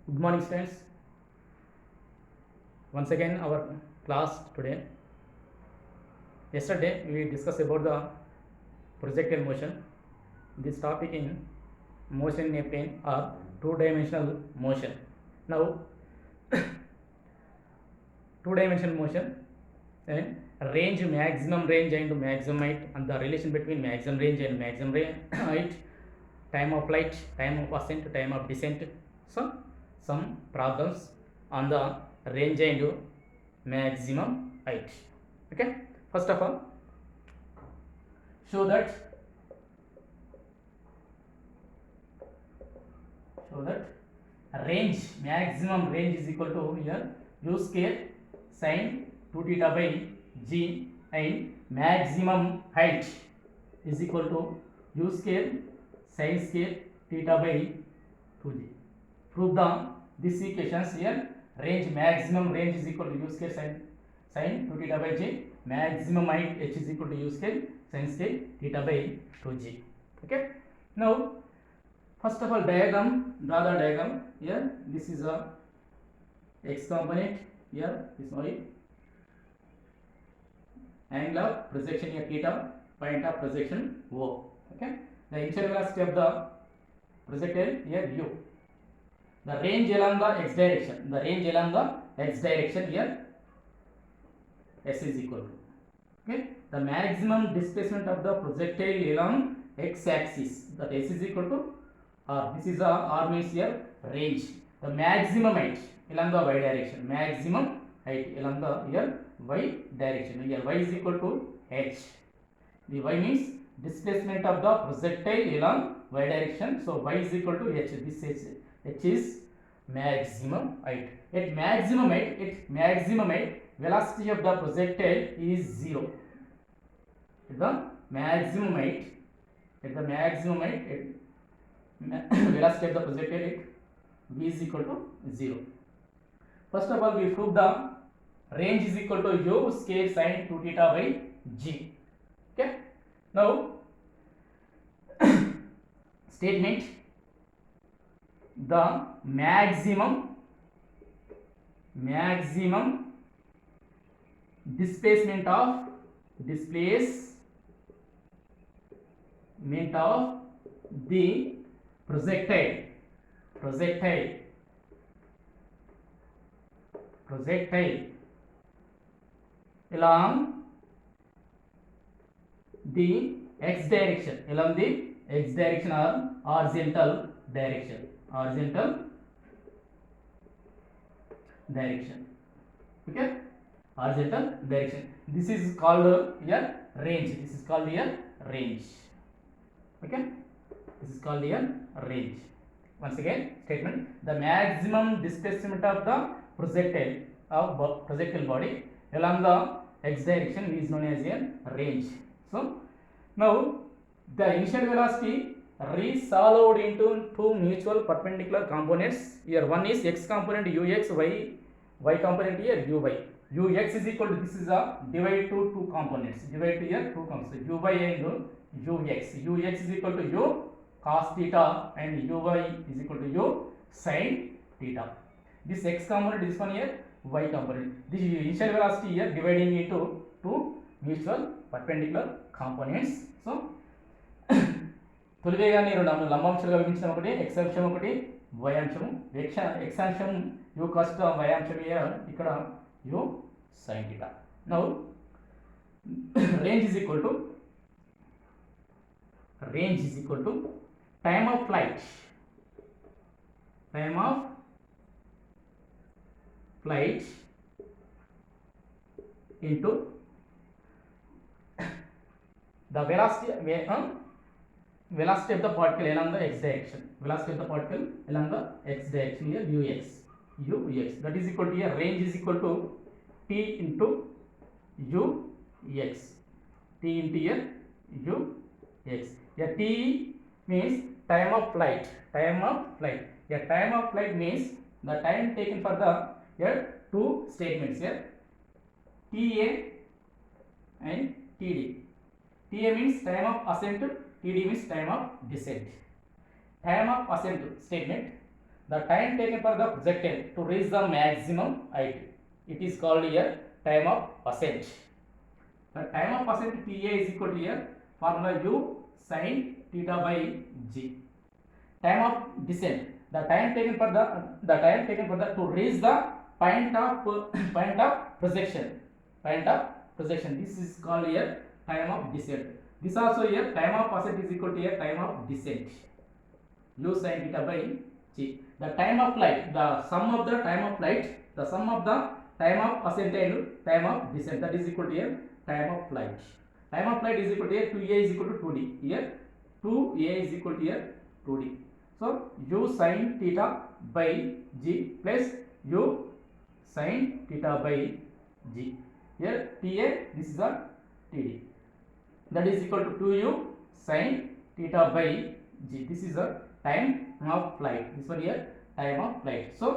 Good morning, students. Once again, our class today. Yesterday, we discussed about the projectile motion. This topic in motion in a plane or two-dimensional motion. Now, two-dimensional motion and range, maximum range and maximum height, and the relation between maximum range and maximum height, time of flight, time of ascent, time of descent. So, some problems on the range and maximum height. Okay, first of all, show that range, maximum range is equal to here u square sin 2 theta by g, and maximum height is equal to u square sin square theta by 2g. Prove these equations here. Range, maximum range is equal to u square sin 2 theta by g, maximum height h is equal to u square sin square theta by 2g. Okay, now first of all, diagram, draw the diagram. Here this is a x component, here this y, angle of projection here theta, point of projection o. Okay, the initial velocity of the projectile here u, the range along the x direction, here s is equal to, okay, the maximum displacement of the projectile along x axis, that s is equal to r. This is a r means here range, the maximum height along the y direction, maximum height along the here y direction, here y is equal to h. The y means displacement of the projectile along y direction, so y is equal to h. This h is maximum height. At maximum height, velocity of the projectile is 0. At the maximum height, velocity of the projectile v is equal to 0. First of all, we prove the range is equal to u square sin 2 theta by g. Okay, now statement, the maximum displacement of the projectile along the x direction, or horizontal direction, okay, horizontal direction. This is called here range. Okay, this is called here range. Once again, statement, the maximum displacement of the projectile body along the x direction is known as a range. So now the initial velocity resolved into two mutual perpendicular components. Here one is x component ux, y component here uy. Ux is equal to, this is a divide to two components, uy and ux. Ux is equal to u cos theta and uy is equal to u sin theta. This x component, this one here y component. This initial velocity here dividing into two mutual perpendicular components. So తొలివేగా నేను లంబాంశాలుగా విభజించిన ఒకటి x అంశం, ఒకటి y అంశము. x అంశం u cos theta, y అంశం ఇక్కడ u sin theta. Now range is equal to time of flight into the velocity of the particle along the x direction, here ux, that is equal to, here range is equal to t into ux, here t means time of flight. Here time of flight means the time taken for the here two statements here, ta and td. Ta means time of ascent, td means time of descent. Time of ascent statement, the time taken for the projectile to reach the maximum height. It is called here time of ascent. The time of ascent Ta is equal to here formula u sin theta by g. Time of descent, the time taken for the to reach the point of projection. This is called here time of descent. This also here time of ascent is equal to here time of descent. U sin theta by g. The time of flight, the sum of the time of flight, the sum of the time of ascent and time of descent, that is equal to here time of flight. Time of flight is equal to here 2a is equal to 2d. Here 2a is equal to here 2d. So u sin theta by g plus u sin theta by g. Here ta, this is a td. That is equal to 2u sin theta by g. This is a time of flight. This one here time of flight. So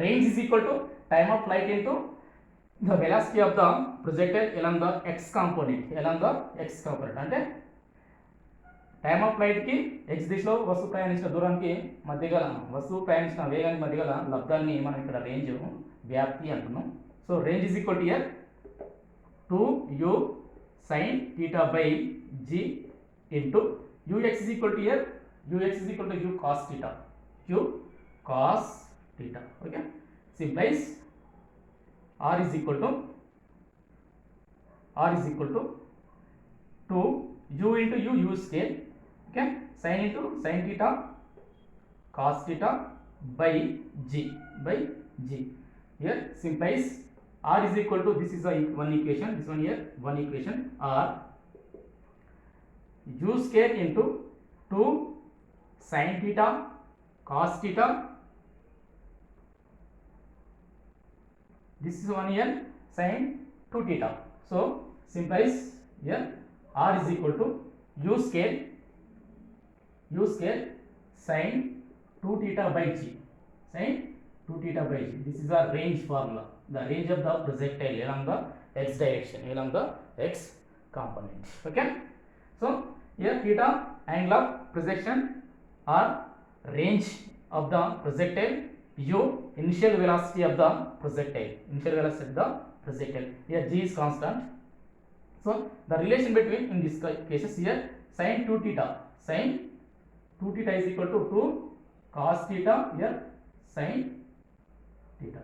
range is equal to time of flight into the velocity of the projectile along the x component. అంటే time of flight కి x దిశలో వస్తువు ప్రయాణించిన దూరానికి మధ్య గల వస్తువు ప్రయాణించిన వేగానికి మధ్య గల లబ్ధాన్ని మనం ఇక్కడ రేంజ్ వ్యాప్తి అంటున్నాం. So range is equal to hear 2u sin theta by g into ux is equal to here u cos theta. Okay, simplifies r is equal to 2 u into u scale. Okay, sin into sin theta cos theta by g. Here simplifies r is equal to, this is one equation, this one here one equation, r u square into 2 sin theta cos theta, this is one here sin 2 theta. So simplifies here r is equal to u scale sin 2 theta by g. This is a range formula, the range of the projectile along the x direction, along the x component. Okay, so here theta angle of projection, or range of the projectile, u initial velocity of the projectile, here g is constant. So the relation between, in this cases here, sin 2 theta is equal to 2 cos theta, here sin theta.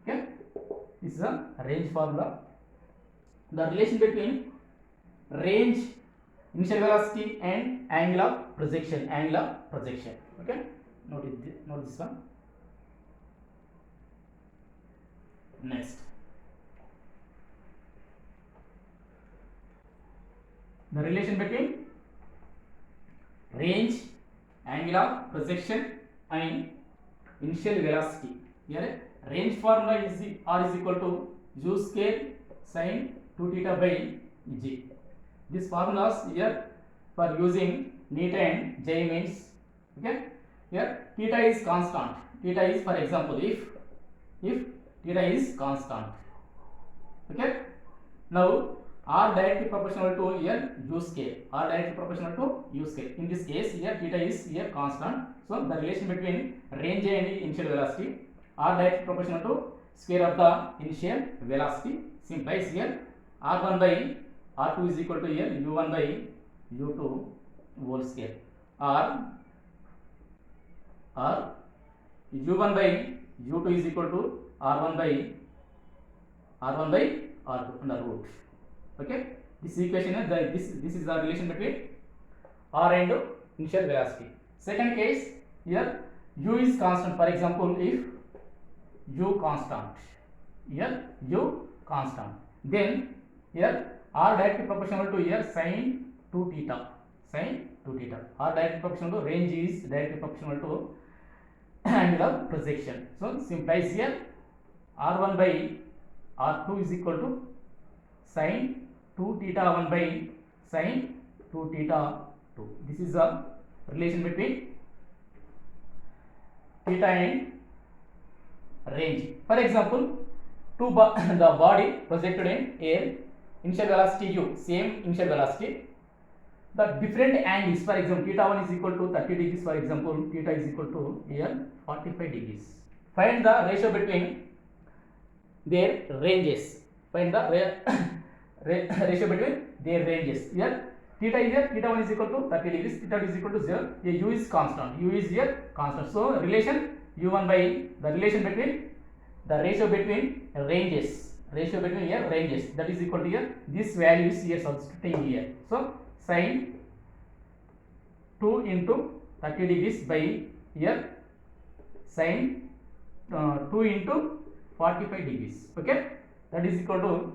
Okay, this is a range formula. The relation between range, initial velocity and angle of projection. Okay, note this one. Next, the relation between range, angle of projection and initial velocity. Here range formula is r is equal to u square sin 2 theta by g. These formulas here for using NEET and JEE Mains. Okay, here theta is constant. Theta is, for example, if theta is constant. Okay, now r directly proportional to here u scale. In this case here theta is here constant. So the relation between range and initial velocity, r directly proportional to square of the initial velocity, simplifies here r1 by r2 is equal to here u1 by u2 whole square, or u1 by u2 is equal to r1 by r2 under root. Okay, this equation is this is the relation between r and initial velocity. Second case, here u is constant. For example, if u constant, then here r directly proportional to here sin 2 theta. R directly proportional to range is directly proportional to angle of projection. So simplifies here r1 by r2 is equal to sin 2 theta 1 by sin 2 theta 2. This is the relation between theta and range. For example, the body projected in air, initial velocity u, same initial velocity, the different angles. For example, theta 1 is equal to 30 degrees. For example, theta is equal to here 45 degrees. Find the ratio between their ranges. Find the ratio between their ranges. Here theta is here, theta 1 is equal to 30 degrees, theta 2 is equal to 0. Here u is constant, u is here constant. So relation u1 by the relation between the ratio between ranges, ratio between here ranges, that is equal to here this value is here substituting here. So sin 2 into 30 degrees by here sin 2 into 45 degrees. Okay, that is equal to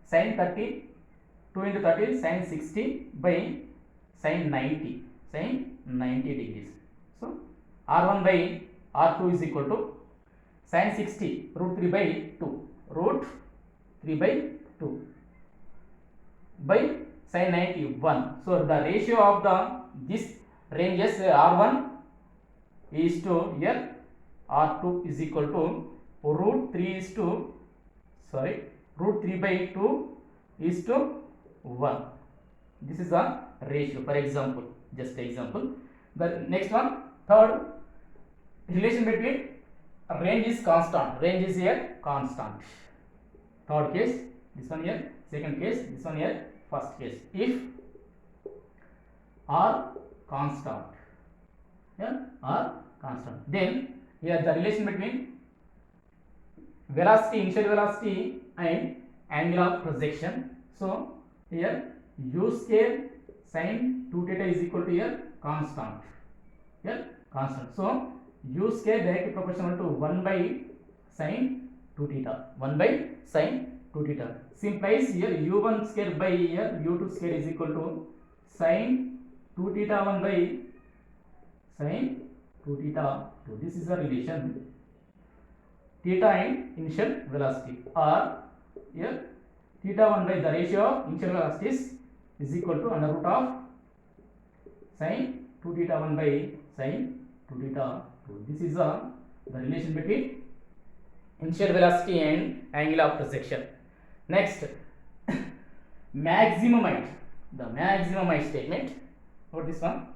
sin 30, 2 into 30 sin 60 by sin 90 degrees. So r1 by r2 is equal to sin 60 root 3 by 2, root 3 by 2 by sin 91. So the ratio of the this ranges r1 is to here r2 is equal to root 3 is to root 3 by 2 is to 1. This is the ratio. For example, just example. The next one, third, relation between range is constant. Range is here constant. Third case, this one here. Second case, this one here. First case. If r constant, r constant, then here the relation between velocity, initial velocity and angle of projection. So here u square sin 2 theta is equal to here constant. Here constant. So u square directly proportional to 1 by sin 2 theta. 1 by sin 2 theta. Simplifies here u1 square by here u2 square is equal to sin 2 theta 1 by sin 2 theta 2. This is the relation theta and initial velocity, or here theta 1 by the ratio of initial velocities is equal to under root of sin 2 theta 1 by sin 2 theta 2. This is the relation between initial velocity and angle of projection. Next, maximum height. The maximum height statement. What this one?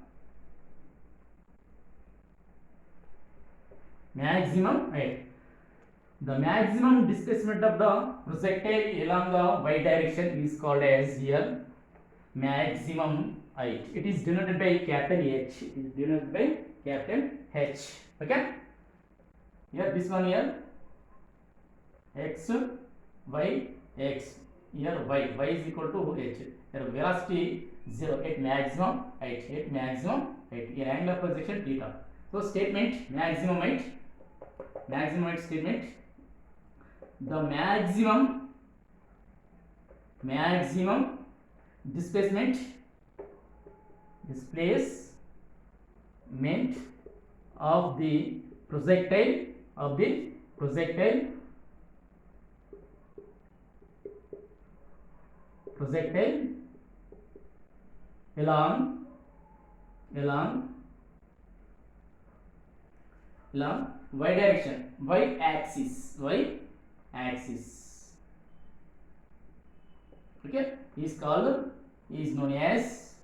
Maximum height. The maximum displacement of the projectile along the y direction is called as here maximum height. It is denoted by capital H. It is denoted by capital H. Okay. Here this one here x, y, x. Here y is equal to h. Here velocity 0 at maximum height. At maximum height. Here angle of projection theta. So statement maximum height. Maximum height statement. The maximum displacement of the projectile along y direction, y axis. Okay, is known as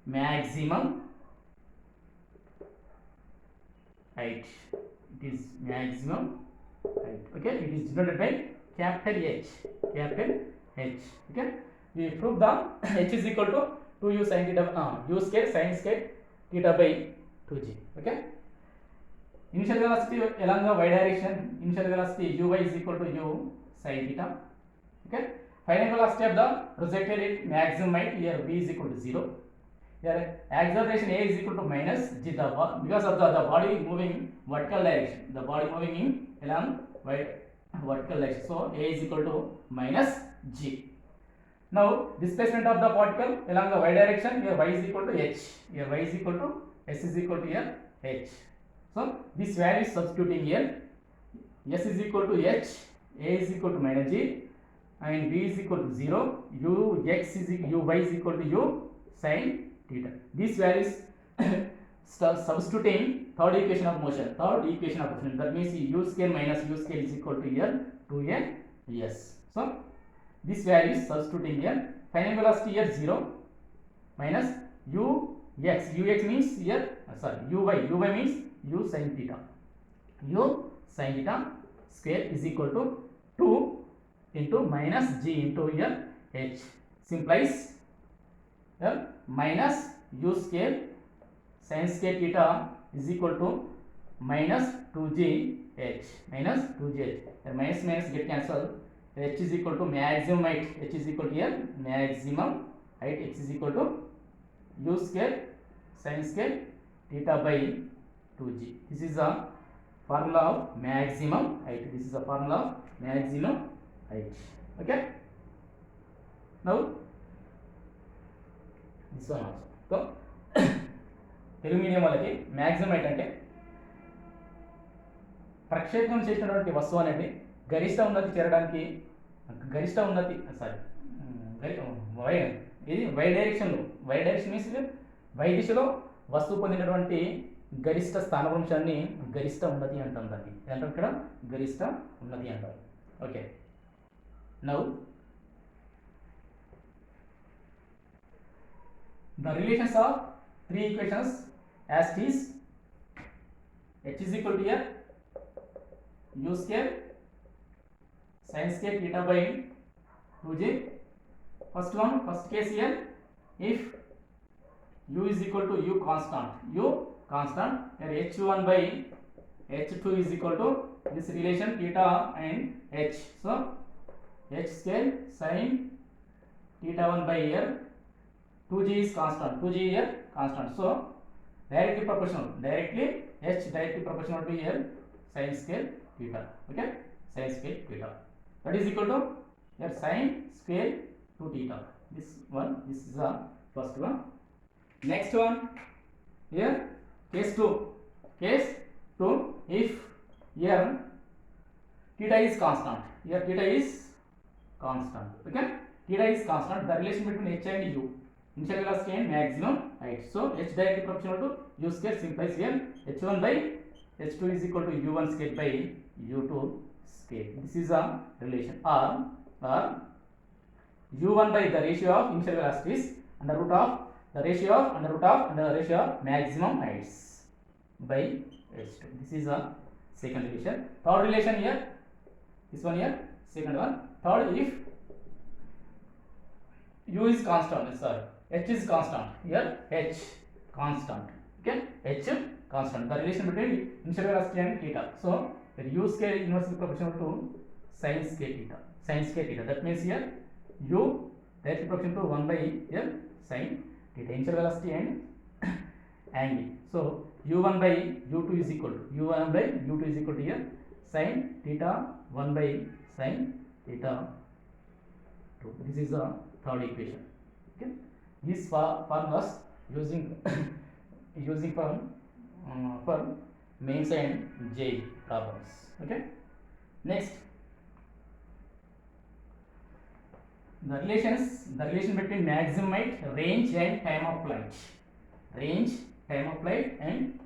maximum height. It is maximum height. Okay, it is denoted by capital H. Okay, we prove the h is equal to 2u sin theta, u square sin square theta by 2g. Okay. Initial velocity along the y direction, initial velocity uy is equal to u sin theta. Okay. Final velocity of the projectile at maximum height, here v is equal to 0. Here acceleration a is equal to minus g, because of the body moving vertical direction. The body moving in along vertical direction. So a is equal to minus g. Now displacement of the particle along the y direction, here y is equal to h. Here y is equal to s is equal to here h. So this value is substituting here. S is equal to h, a is equal to minus g, and v is equal to 0. U x is u y is equal to u sin theta. This value is substituting third equation of motion. That means u square minus u square is equal to here 2a s. So this value is substituting here. Final velocity here 0. minus ux. Ux means here, sorry, uy means u sin theta. U sin theta square is equal to 2 into minus g into here h, simplies minus u square sin square theta is equal to minus 2g h, minus 2g h. The minus minus get cancelled. H is equal to maximum height. H is equal to here maximum height. H is equal to u square sin square theta by 2g. This is a formula of maximum height. This is a formula of maximum height. Okay. Now this one also. So Telugu medium వాళ్ళకి maximum height అంటే ప్రక్షేపణం చేసినటువంటి వస్తువు అనేది గరిష్ట ఉన్నతి చేరడానికి ఇది why డైరెక్షన్లో, why direction means why దిశలో వస్తువు పొందినటువంటి గరిష్ట స్థానభ్రంశాన్ని గరిష్ట ఉన్నతి అంటాం. దాన్ని అంటే ఇక్కడ గరిష్ట ఉన్నతి అంటాం. Okay. Now the relations of three equations as it is. H is equal to here u square sin square theta by 2j. First case here, if u is equal to u constant, here h1 by h2 is equal to this relation theta and h. So h square sin theta 1 by here 2g is constant, 2g here constant. So directly proportional to here sin square theta. Okay, sin square theta, that is equal to here sin square 2 theta. This is the first one. Next one, here case 2, if here theta is constant, okay, theta is constant, the relation between h and u, initial velocity and maximum height. So h directly proportional to u square, simplies here h1 by h2 is equal to u1 square by u2 square. This is a relation. Or u1 by the ratio of initial velocities under root of the ratio of maximum heights by h2. This is a second relation. Third relation here, this one here, second one. Third, if u is constant, sorry, h is constant, here h constant, okay, h constant, the relation between initial velocity and theta. So u square inversely proportional to sin square theta, that means here u directly proportional to 1 by here sin theta, initial velocity and angle. So u1 by u2 is equal to here sin theta 1 by sin theta 2. This is the third equation. Okay, these formulas using for mains and JEE problems. Okay, next the relation between maximum height, range and time of flight. And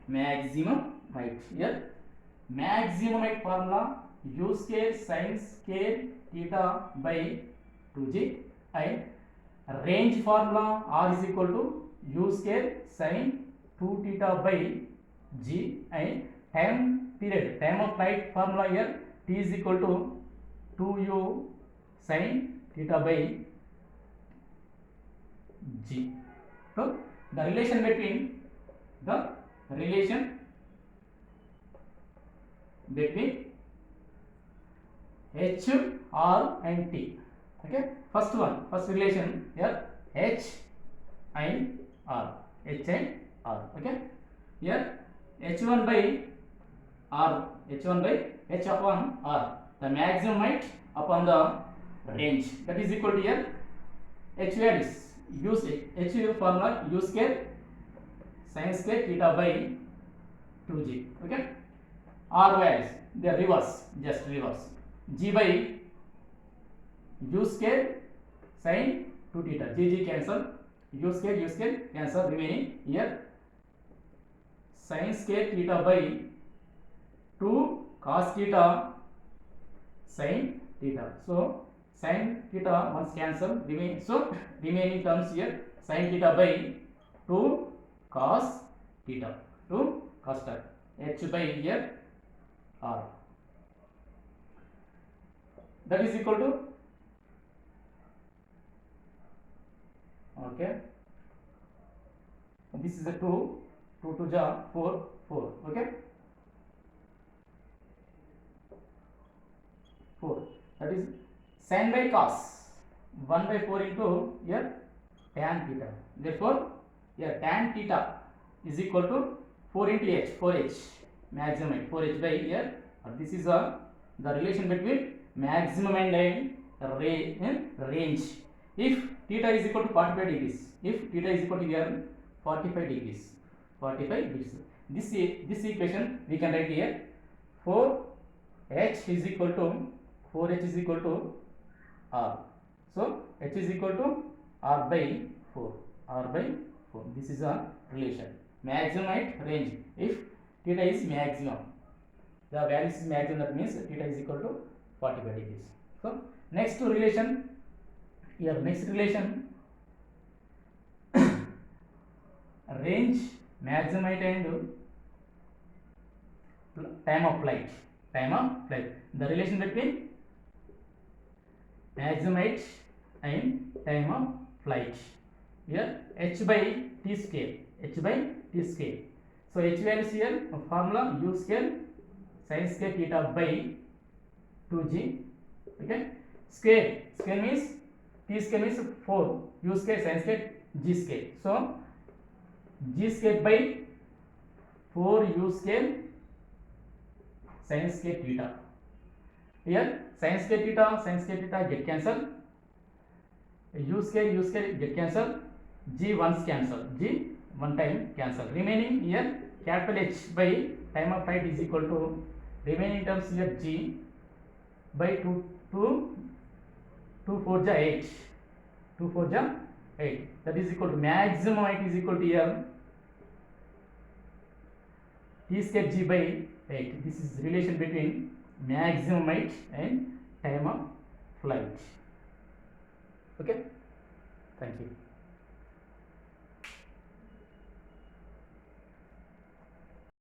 maximum height. Here maximum height formula u square sin square theta by 2g, and range formula r is equal to u square sin 2 theta by g, and time of flight formula here t is equal to 2u sin theta by g. So the relation between h, r and t. Okay, first relation here h and r. Okay, here h1 by h upon r, the maximum height upon the range, that is equal to here h values, use h formula u square sin square theta by 2g. Okay, r values they are reverse, g by u square sin 2 theta, g cancel, u square cancel, remaining here sin square theta by 2 cos theta sin theta. So sin theta once cancel, remaining terms here sin theta by 2 cos theta, 2 cos theta, h by here r, that is equal to, okay, this is a 2, 2 to ja 4, 4, okay, 4, that is sin by cos 1 by 4 into here tan theta, therefore here tan theta is equal to 4 into h, 4h, maximum height 4h by here, this is the relation between maximum and range. If theta is equal to 45 degrees, if theta is equal to here 45 degrees, 45 degrees, this equation we can write here 4h is equal to 4h is equal to r, so h is equal to r by 4, r by 4, this is a relation maximum height range. If theta is maximum, the value is maximum, that means theta is equal to 45 degrees. So next relation here, next relation range, maximum height and time of flight, time of flight, the relation between maximum height and time of flight, here h by t square, h by t square, so h values here formula u square sin square theta by 2g, okay, square means t square means 4, u square sin square g square, so g square by 4 u square sin square theta, here sin square theta get cancel, u square get cancel, g once cancel, g one time cancel, remaining here capital H by time of flight is equal to remaining terms here g by 2 4 ja 8, 2 4 ja 8, that is equal to maximum height is equal to here t square g by 8, this is relation between maximum height and time of flight, okay, thank you.